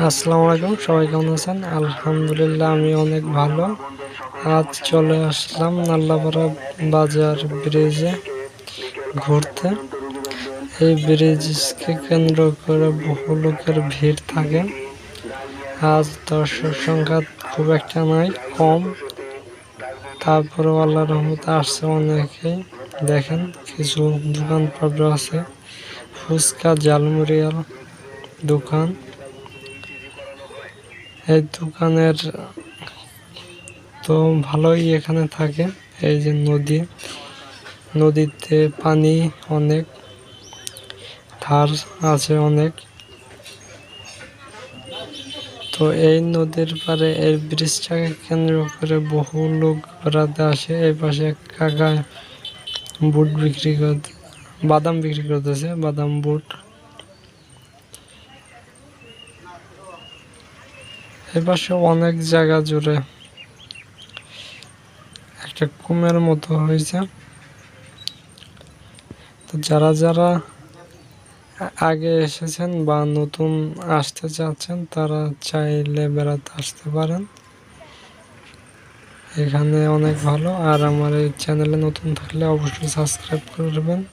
আসসালামু আলাইকুম, সবাই কেমন আছেন? আলহামদুলিল্লাহ, আমি অনেক ভালো। আজ চলে আসলাম নাল্লাপাড়া বাজার ব্রিজে ঘুরতে। এই ব্রিজকে কেন্দ্র করে বহু লোকের ভিড় থাকে। আজ দর্শক সংখ্যা খুব একটা নাই, কম। তারপরে আল্লাহর রহমতে আসছে অনেকেই। দেখেন, কিছু দোকানপাট আছে, ফুচকা ঝালমুড়িয়ার দোকান। এই দোকানের তো ভালোই এখানে থাকে। এই যে নদীতে পানি অনেক, ধার আছে অনেক। তো এই নদীর পারে এই ব্রিজটাকে কেন্দ্র করে বহু লোক বেড়াতে আসে। এই পাশে এক কাকা বুট বিক্রি করতে, বাদাম বিক্রি করতেছে, বাদাম বুট। এই পাশে অনেক জায়গা জুড়ে একটা কুমের মতো হয়েছে। তো যারা যারা আগে এসেছেন বা নতুন আসতে চাচ্ছেন, তারা চাইলে বেড়াতে আসতে পারেন। এখানে অনেক ভালো। আর আমার এই চ্যানেলে নতুন থাকলে অবশ্যই সাবস্ক্রাইব করবেন।